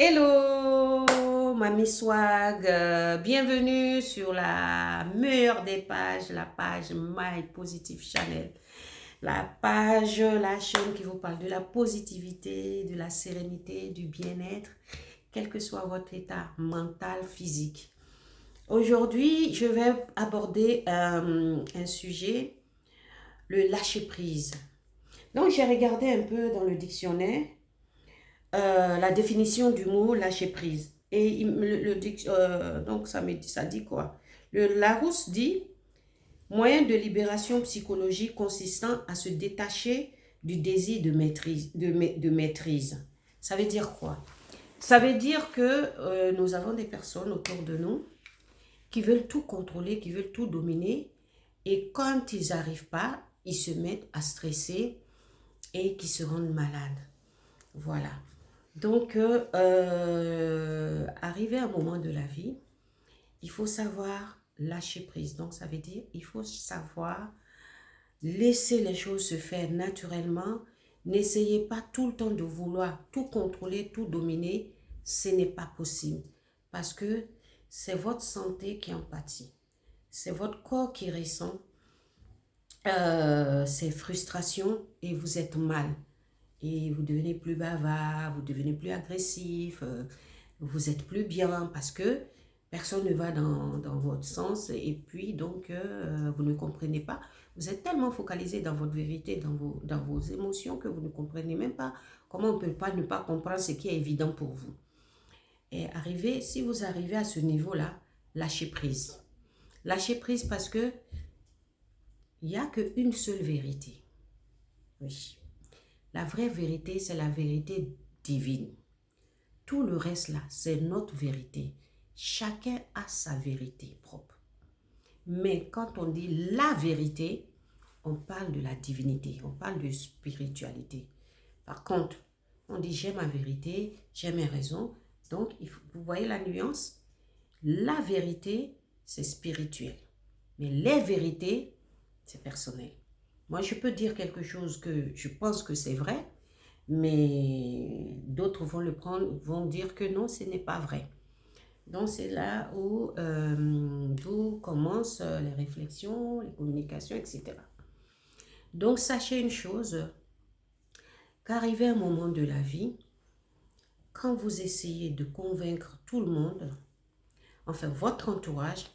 Hello, Mamie Swag, bienvenue sur la meilleure des pages, la page My Positive Channel. La chaîne qui vous parle de la positivité, de la sérénité, du bien-être, quel que soit votre état mental, physique. Aujourd'hui, je vais aborder un sujet, le lâcher-prise. Donc, j'ai regardé un peu dans le dictionnaire la définition du mot lâcher prise. Et donc ça dit quoi? Le Larousse dit moyen de libération psychologique consistant à se détacher du désir de maîtrise. De maîtrise. Ça veut dire quoi? Ça veut dire que nous avons des personnes autour de nous qui veulent tout contrôler, qui veulent tout dominer. Et quand ils n'arrivent pas, ils se mettent à stresser et qui se rendent malades. Voilà. Donc, arrivé à un moment de la vie, il faut savoir lâcher prise. Donc, ça veut dire il faut savoir laisser les choses se faire naturellement. N'essayez pas tout le temps de vouloir tout contrôler, tout dominer. Ce n'est pas possible. Parce que c'est votre santé qui en pâtit. C'est votre corps qui ressent ces frustrations et vous êtes mal. Et vous devenez plus bavard, vous devenez plus agressif, vous êtes plus bien parce que personne ne va dans votre sens et puis donc vous ne comprenez pas. Vous êtes tellement focalisé dans votre vérité, dans vos émotions que vous ne comprenez même pas comment on ne peut pas ne pas comprendre ce qui est évident pour vous. Et si vous arrivez à ce niveau-là, lâchez prise. Lâchez prise parce que il n'y a qu'une seule vérité. Oui. La vraie vérité, c'est la vérité divine. Tout le reste là, c'est notre vérité. Chacun a sa vérité propre. Mais quand on dit la vérité, on parle de la divinité, on parle de spiritualité. Par contre, on dit j'ai ma vérité, j'ai mes raisons. Donc, vous voyez la nuance? La vérité, c'est spirituel. Mais les vérités, c'est personnel. Moi, je peux dire quelque chose que je pense que c'est vrai, mais d'autres vont dire que non, ce n'est pas vrai. Donc, c'est là où commencent les réflexions, les communications, etc. Donc, sachez une chose, qu'arrivé un moment de la vie, quand vous essayez de convaincre tout le monde, enfin votre entourage,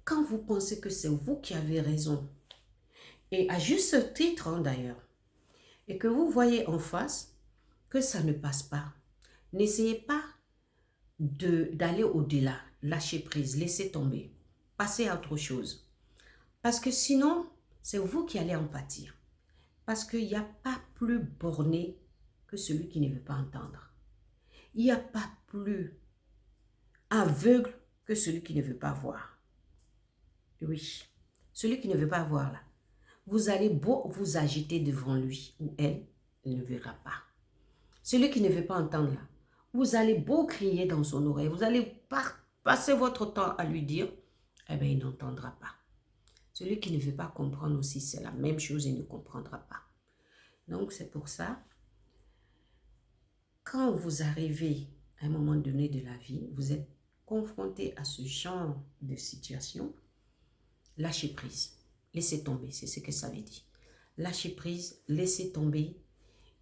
quand vous pensez que c'est vous qui avez raison, et à juste titre d'ailleurs, et que vous voyez en face que ça ne passe pas, n'essayez pas d'aller au-delà, lâcher prise, laisser tomber, passer à autre chose. Parce que sinon, c'est vous qui allez en pâtir. Parce qu'il n'y a pas plus borné que celui qui ne veut pas entendre. Il n'y a pas plus aveugle que celui qui ne veut pas voir. Oui, celui qui ne veut pas voir là, vous allez beau vous agiter devant lui ou elle, il ne verra pas. Celui qui ne veut pas entendre là, vous allez beau crier dans son oreille, vous allez passer votre temps à lui dire, eh bien il n'entendra pas. Celui qui ne veut pas comprendre aussi, c'est la même chose, il ne comprendra pas. Donc c'est pour ça, quand vous arrivez à un moment donné de la vie, vous êtes confronté à ce genre de situation, lâchez prise, laissez tomber, c'est ce que ça veut dire. Lâchez prise, laissez tomber,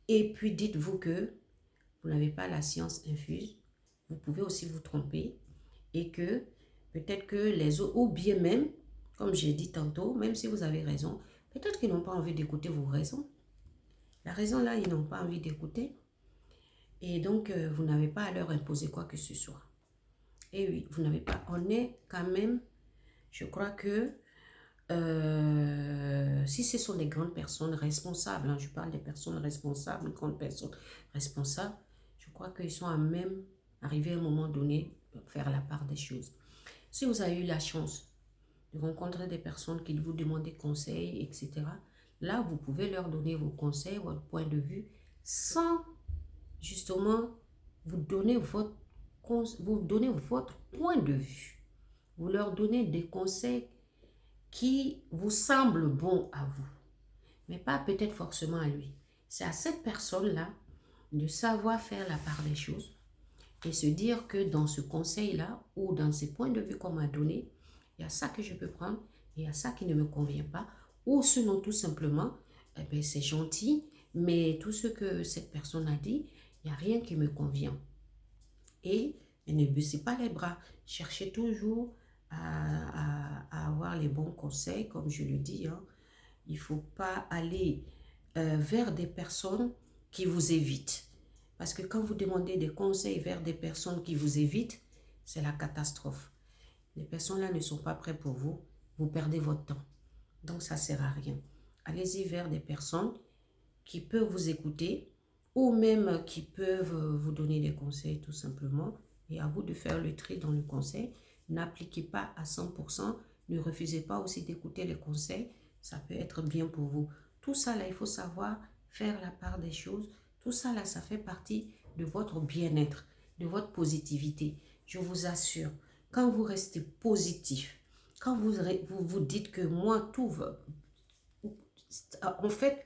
et puis dites-vous que vous n'avez pas la science infuse, vous pouvez aussi vous tromper, et que peut-être que les autres, ou bien même, comme j'ai dit tantôt, même si vous avez raison, peut-être qu'ils n'ont pas envie d'écouter vos raisons. La raison là, ils n'ont pas envie d'écouter. Et donc, vous n'avez pas à leur imposer quoi que ce soit. Et oui, vous n'avez pas. On est quand même, je crois que si ce sont des grandes personnes responsables, hein, je parle des personnes responsables, grandes personnes responsables, je crois qu'ils sont à même arriver à un moment donné, faire la part des choses. Si vous avez eu la chance de rencontrer des personnes qui vous demandent des conseils, etc., là, vous pouvez leur donner vos conseils, votre point de vue, sans justement vous donner votre point de vue. Vous leur donnez des conseils qui vous semblent bons à vous, mais pas peut-être forcément à lui. C'est à cette personne-là de savoir faire la part des choses et se dire que dans ce conseil-là ou dans ces points de vue qu'on m'a donné, il y a ça que je peux prendre et il y a ça qui ne me convient pas. Ou sinon, tout simplement, eh ben, c'est gentil, mais tout ce que cette personne a dit, il n'y a rien qui me convient. Et ne baissez pas les bras. Cherchez toujours à avoir les bons conseils, comme je le dis. Hein. Il ne faut pas aller vers des personnes qui vous évitent. Parce que quand vous demandez des conseils vers des personnes qui vous évitent, c'est la catastrophe. Les personnes-là ne sont pas prêtes pour vous. Vous perdez votre temps. Donc, ça ne sert à rien. Allez-y vers des personnes qui peuvent vous écouter ou même qui peuvent vous donner des conseils tout simplement. Et à vous de faire le tri dans le conseil. N'appliquez pas à 100%. Ne refusez pas aussi d'écouter les conseils. Ça peut être bien pour vous. Tout ça, là, il faut savoir faire la part des choses. Tout ça, là, ça fait partie de votre bien-être, de votre positivité. Je vous assure, quand vous restez positif, quand vous dites que moi, tout va... En fait,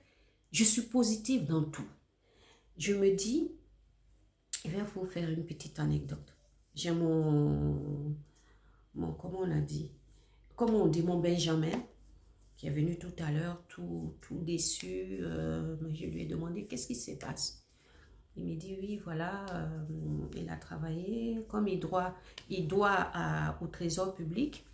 je suis positive dans tout. Je me dis, je vais vous faire une petite anecdote. J'ai comment on a dit, comment on dit, mon Benjamin, qui est venu tout à l'heure, tout déçu. Je lui ai demandé, qu'est-ce qui se passe? Il me dit, oui, voilà, il a travaillé, comme il doit au trésor public.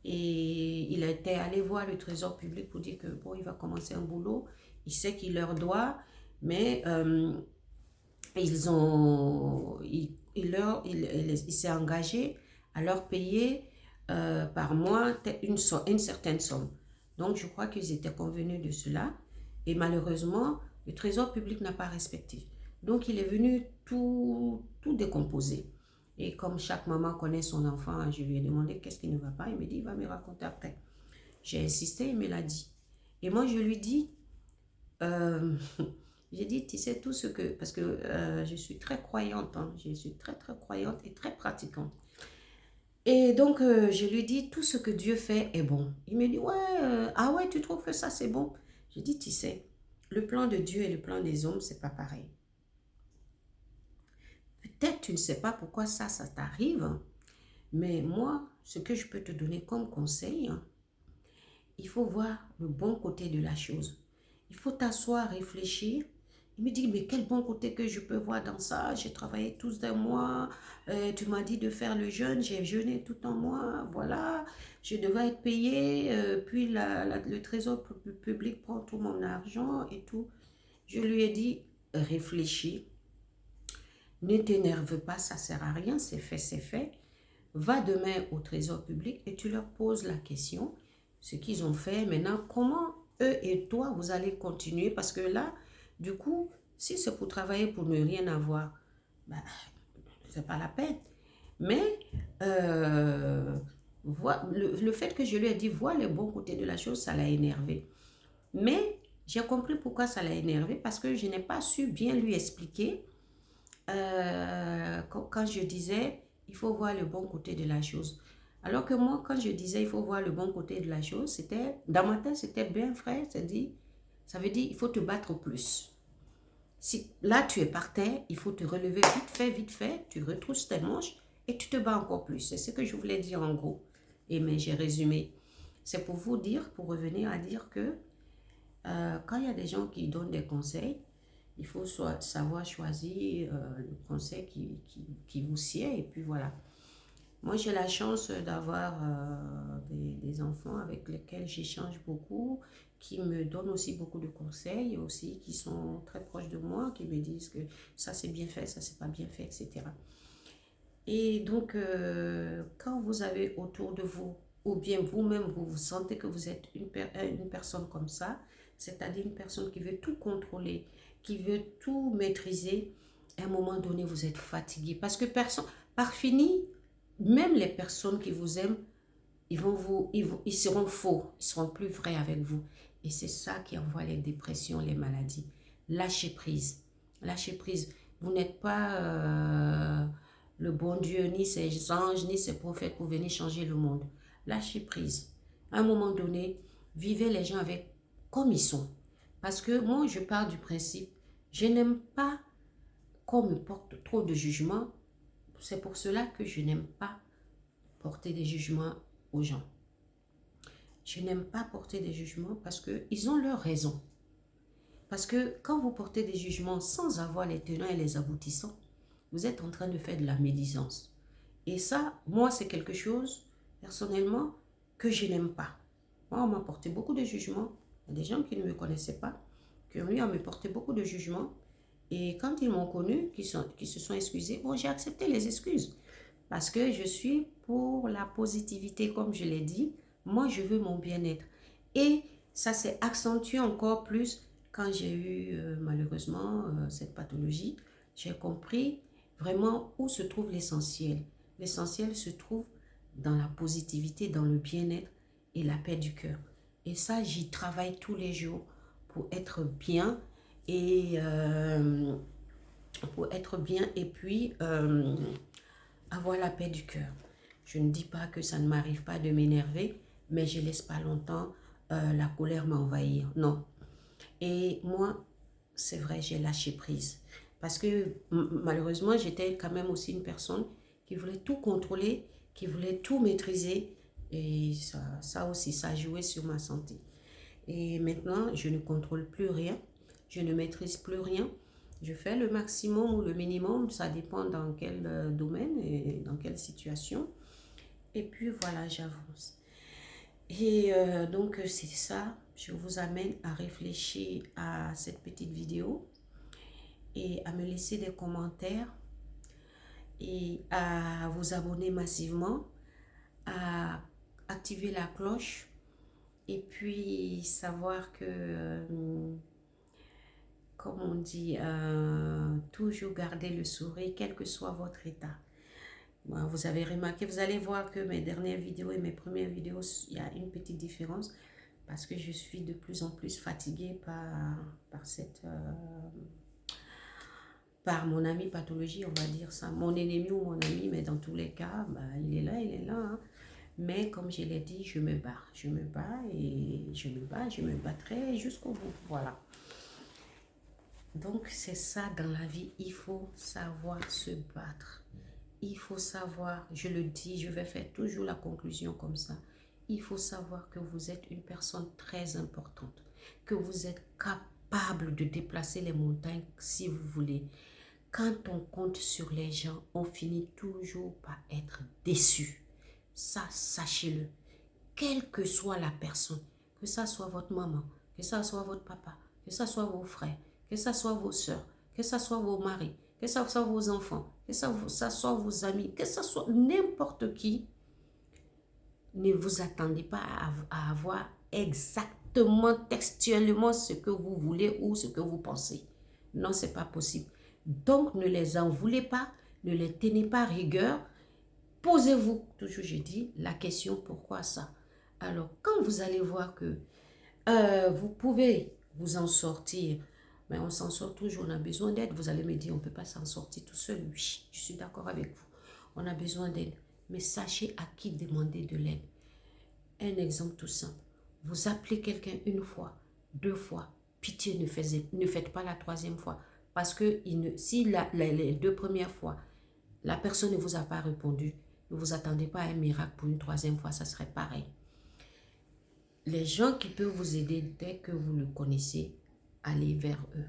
Et il était allé voir le trésor public pour dire que, bon, il va commencer un boulot. Il sait qu'il leur doit, mais il s'est engagé à leur payer par mois une certaine somme. Donc, je crois qu'ils étaient convenus de cela. Et malheureusement, le trésor public n'a pas respecté. Donc, il est venu tout décomposer. Et comme chaque maman connaît son enfant, je lui ai demandé qu'est-ce qui ne va pas. Il me dit, il va me raconter après. J'ai insisté, il me l'a dit. Et moi, je lui dis, j'ai dit, tu sais tout ce que... Parce que je suis très croyante, hein, je suis très, très croyante et très pratiquante. Et donc, je lui dis, tout ce que Dieu fait est bon. Il me dit, ouais, ah ouais, tu trouves que ça, c'est bon? J'ai dit, tu sais, le plan de Dieu et le plan des hommes, c'est pas pareil. Peut-être tu ne sais pas pourquoi ça t'arrive, hein, mais moi, ce que je peux te donner comme conseil, hein, il faut voir le bon côté de la chose. Il faut t'asseoir, réfléchir. Il me dit, mais quel bon côté que je peux voir dans ça? J'ai travaillé tous un mois, tu m'as dit de faire le jeûne, j'ai jeûné tout un mois, voilà, je devais être payé, puis le trésor public prend tout mon argent et tout. Je lui ai dit, réfléchis, ne t'énerve pas, ça ne sert à rien, c'est fait, c'est fait. Va demain au trésor public et tu leur poses la question, ce qu'ils ont fait. Maintenant, comment eux et toi, vous allez continuer? Parce que là, du coup, si c'est pour travailler pour ne rien avoir, bah, c'est pas la peine. Mais le fait que je lui ai dit, vois le bon côté de la chose, ça l'a énervé. Mais j'ai compris pourquoi ça l'a énervé, parce que je n'ai pas su bien lui expliquer quand je disais, il faut voir le bon côté de la chose. Alors que moi, quand je disais, il faut voir le bon côté de la chose, c'était, dans ma tête, c'était bien frais, ça veut dire, il faut te battre plus. Si là, tu es par terre, il faut te relever vite fait, tu retrousses tes manches et tu te bats encore plus. C'est ce que je voulais dire en gros. Et mais j'ai résumé. C'est pour vous dire, pour revenir à dire que quand il y a des gens qui donnent des conseils, il faut savoir choisir le conseil qui vous sied et puis voilà. Moi, j'ai la chance d'avoir des enfants avec lesquels j'échange beaucoup, qui me donnent aussi beaucoup de conseils, aussi qui sont très proches de moi, qui me disent que ça c'est bien fait, ça c'est pas bien fait, etc. Et donc, quand vous avez autour de vous, ou bien vous-même, vous sentez que vous êtes une personne comme ça, c'est-à-dire une personne qui veut tout contrôler, qui veut tout maîtriser, à un moment donné, vous êtes fatigué. Parce que par fini, même les personnes qui vous aiment, ils seront faux, ils seront plus vrais avec vous. Et c'est ça qui envoie les dépressions, les maladies. Lâchez prise. Lâchez prise. Vous n'êtes pas le bon Dieu, ni ses anges, ni ses prophètes pour venir changer le monde. Lâchez prise. À un moment donné, vivez les gens avec comme ils sont. Parce que moi, je pars du principe, je n'aime pas qu'on me porte trop de jugement c'est pour cela que je n'aime pas porter des jugements aux gens. Je n'aime pas porter des jugements parce qu'ils ont leur raison. Parce que quand vous portez des jugements sans avoir les tenants et les aboutissants, vous êtes en train de faire de la médisance. Et ça, moi, c'est quelque chose, personnellement, que je n'aime pas. Moi, on m'a porté beaucoup de jugements. Il y a des gens qui ne me connaissaient pas, qui ont eu à me porter beaucoup de jugements. Et quand ils m'ont connu, qui se sont excusés, bon, j'ai accepté les excuses. Parce que je suis pour la positivité, comme je l'ai dit. Moi, je veux mon bien-être. Et ça s'est accentué encore plus quand j'ai eu malheureusement cette pathologie. J'ai compris vraiment où se trouve l'essentiel. L'essentiel se trouve dans la positivité, dans le bien-être et la paix du cœur. Et ça, j'y travaille tous les jours pour être bien et puis avoir la paix du cœur. Je ne dis pas que ça ne m'arrive pas de m'énerver, mais je ne laisse pas longtemps la colère m'envahir. Non. Et moi, c'est vrai, j'ai lâché prise. Parce que malheureusement, j'étais quand même aussi une personne qui voulait tout contrôler, qui voulait tout maîtriser. Et ça aussi, ça a joué sur ma santé. Et maintenant, je ne contrôle plus rien. Je ne maîtrise plus rien. Je fais le maximum ou le minimum. Ça dépend dans quel domaine et dans quelle situation. Et puis voilà, j'avance. Et donc, c'est ça. Je vous amène à réfléchir à cette petite vidéo et à me laisser des commentaires et à vous abonner massivement, à activer la cloche et puis savoir que, comme on dit, toujours garder le sourire, quel que soit votre état. Bon, vous avez remarqué, vous allez voir que mes dernières vidéos et mes premières vidéos, il y a une petite différence parce que je suis de plus en plus fatiguée par mon ami pathologie, on va dire ça. Mon ennemi ou mon ami, mais dans tous les cas, bah, il est là. Hein. Mais comme je l'ai dit, je me bats et je me battrai jusqu'au bout. Voilà. Donc, c'est ça dans la vie, il faut savoir se battre. Il faut savoir, je le dis, je vais faire toujours la conclusion comme ça. Il faut savoir que vous êtes une personne très importante, que vous êtes capable de déplacer les montagnes si vous voulez. Quand on compte sur les gens, on finit toujours par être déçu. Ça, sachez-le. Quelle que soit la personne, que ça soit votre maman, que ça soit votre papa, que ça soit vos frères, que ça soit vos soeurs, que ça soit vos maris, que ça soit vos enfants, que ça soit vos amis, que ça soit n'importe qui, ne vous attendez pas à avoir exactement, textuellement ce que vous voulez ou ce que vous pensez. Non, ce n'est pas possible. Donc, ne les en voulez pas, ne les tenez pas rigueur. Posez-vous, toujours je dis, la question pourquoi ça. Alors, quand vous allez voir que vous pouvez vous en sortir, mais on s'en sort toujours, on a besoin d'aide. Vous allez me dire, on ne peut pas s'en sortir tout seul. Oui, je suis d'accord avec vous. On a besoin d'aide. Mais sachez à qui demander de l'aide. Un exemple tout simple. Vous appelez quelqu'un une fois, deux fois. Pitié, ne faites pas la troisième fois. Parce que si les deux premières fois, la personne ne vous a pas répondu, ne vous attendez pas à un miracle pour une troisième fois, ça serait pareil. Les gens qui peuvent vous aider dès que vous le connaissez, allez vers eux.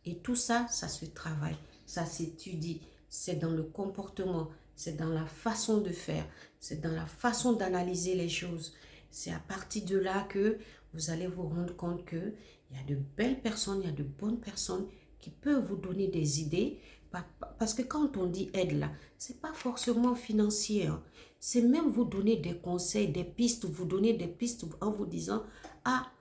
Et tout ça, ça se travaille, ça s'étudie. C'est dans le comportement, c'est dans la façon de faire, c'est dans la façon d'analyser les choses. C'est à partir de là que vous allez vous rendre compte qu'il y a de belles personnes, il y a de bonnes personnes qui peuvent vous donner des idées. Parce que quand on dit aide là, ce n'est pas forcément financier. Hein. C'est même vous donner des conseils, des pistes, vous donner des pistes en vous disant « Ah,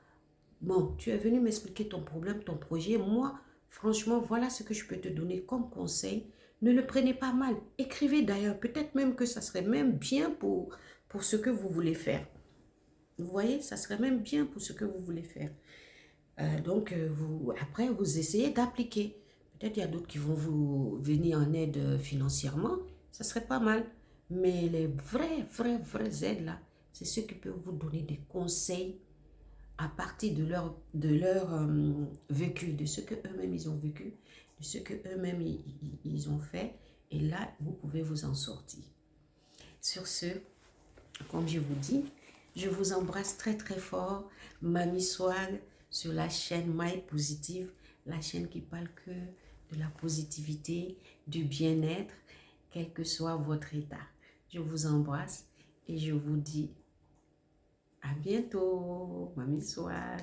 bon, tu es venu m'expliquer ton problème, ton projet. Moi, franchement, voilà ce que je peux te donner comme conseil. Ne le prenez pas mal. Écrivez d'ailleurs. Peut-être même que ça serait même bien pour ce que vous voulez faire. Vous voyez, ça serait même bien pour ce que vous voulez faire. Après, vous essayez d'appliquer. Peut-être il y a d'autres qui vont vous venir en aide financièrement. Ça serait pas mal. Mais les vraies aides là, c'est ceux qui peuvent vous donner des conseils à partir de leur vécu, de ce qu'eux-mêmes ils ont vécu, de ce qu'eux-mêmes ils ont fait. Et là, vous pouvez vous en sortir. Sur ce, comme je vous dis, je vous embrasse très très fort. Mamie Swag sur la chaîne My Positive, la chaîne qui parle que de la positivité, du bien-être, quel que soit votre état. Je vous embrasse et je vous dis à bientôt, Mamie Swag.